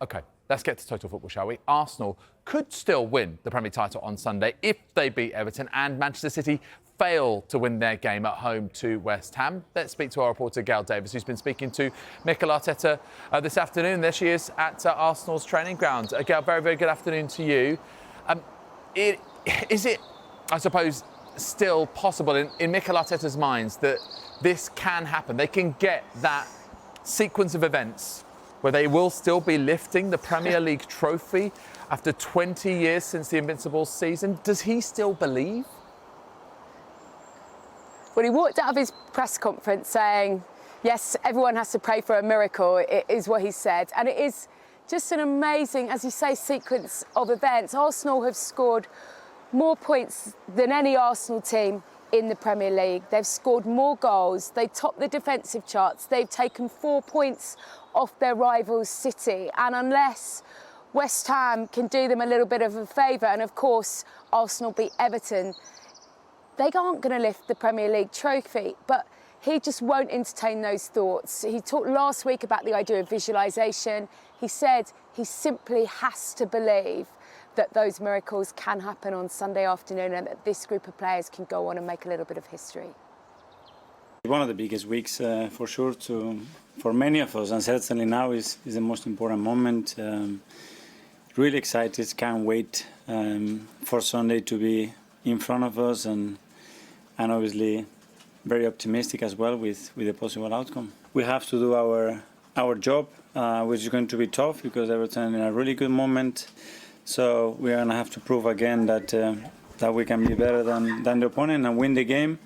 OK, let's get to total football, shall we? Arsenal could still win the Premier title on Sunday if they beat Everton and Manchester City fail to win their game at home to West Ham. Let's speak to our reporter, Gail Davis, who's been speaking to Mikel Arteta this afternoon. There she is at Arsenal's training ground. Gail, very, very good afternoon to you. Is it, I suppose, still possible in Mikel Arteta's minds that this can happen? They can get that sequence of events where they will still be lifting the Premier League trophy after 20 years since the Invincibles season. Does he still believe? Well, he walked out of his press conference saying, yes, everyone has to pray for a miracle, is what he said. And it is just an amazing, as you say, sequence of events. Arsenal have scored more points than any Arsenal team in the Premier League. They've scored more goals. They top the defensive charts. They've taken 4 points off their rivals City. And unless West Ham can do them a little bit of a favour, and of course Arsenal beat Everton, they aren't going to lift the Premier League trophy. But he just won't entertain those thoughts. He talked last week about the idea of visualisation. He said he simply has to believe that those miracles can happen on Sunday afternoon and that this group of players can go on and make a little bit of history. One of the biggest weeks for sure for many of us, and certainly now is the most important moment. Really excited, can't wait for Sunday to be in front of us, and obviously very optimistic as well with the possible outcome. We have to do our job, which is going to be tough because Everton in a really good moment. So we're going to have to prove again that we can be better than the opponent and win the game.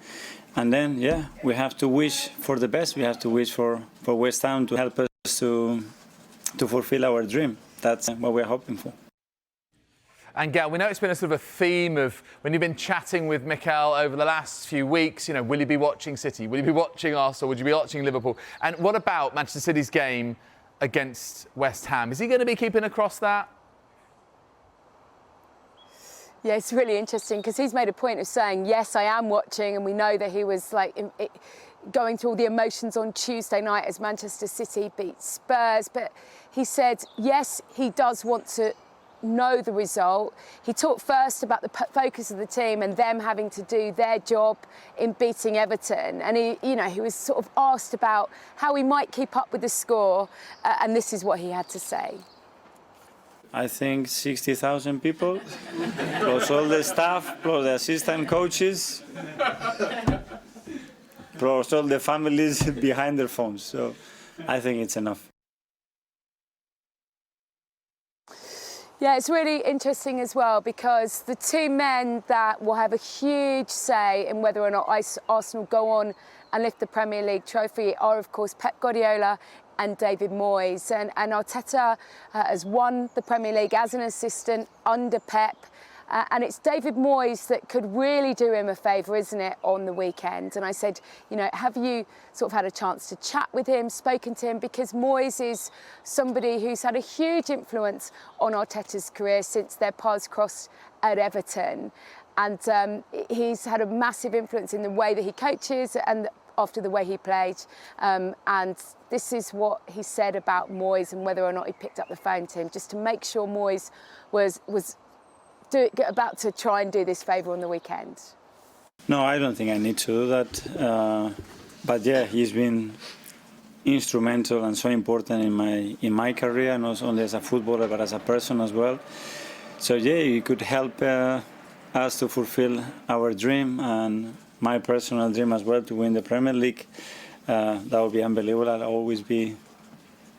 And then, yeah, we have to wish for the best. We have to wish for West Ham to help us to fulfill our dream. That's what we're hoping for. And Gail, we know it's been a sort of a theme of when you've been chatting with Mikel over the last few weeks, you know, will you be watching City? Will you be watching Arsenal? Would you be watching Liverpool? And what about Manchester City's game against West Ham? Is he going to be keeping across that? Yeah, it's really interesting because he's made a point of saying, yes, I am watching, and we know that he was like going through all the emotions on Tuesday night as Manchester City beat Spurs. But he said, yes, he does want to know the result. He talked first about the focus of the team and them having to do their job in beating Everton. And he was sort of asked about how he might keep up with the score, and this is what he had to say. I think 60,000 people, plus all the staff, plus the assistant coaches, plus all the families behind their phones. So I think it's enough. Yeah, it's really interesting as well because the two men that will have a huge say in whether or not Arsenal go on and lift the Premier League trophy are, of course, Pep Guardiola and David Moyes. And Arteta has won the Premier League as an assistant under Pep. And it's David Moyes that could really do him a favour, isn't it, on the weekend? And I said, you know, have you sort of had a chance to chat with him, spoken to him? Because Moyes is somebody who's had a huge influence on Arteta's career since their paths crossed at Everton. And he's had a massive influence in the way that he coaches and after the way he played. And this is what he said about Moyes and whether or not he picked up the phone to him, just to make sure Moyes was about to try and do this favour on the weekend. No, I don't think I need to do that. But yeah, he's been instrumental and so important in my career, not only as a footballer but as a person as well. So yeah, he could help us to fulfill our dream and my personal dream as well to win the Premier League. That would be unbelievable. I'll always be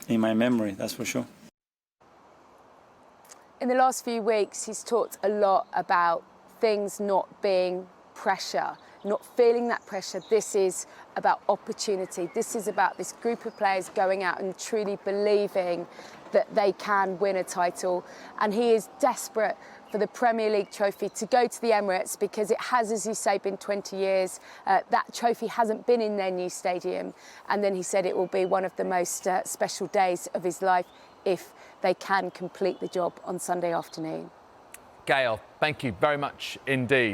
in my memory, that's for sure. In the last few weeks, he's talked a lot about things not being pressure, not feeling that pressure. This is about opportunity. This is about this group of players going out and truly believing that they can win a title. And he is desperate for the Premier League trophy to go to the Emirates because it has, as you say, been 20 years. That trophy hasn't been in their new stadium. And then he said it will be one of the most special days of his life if they can complete the job on Sunday afternoon. Gail, thank you very much indeed.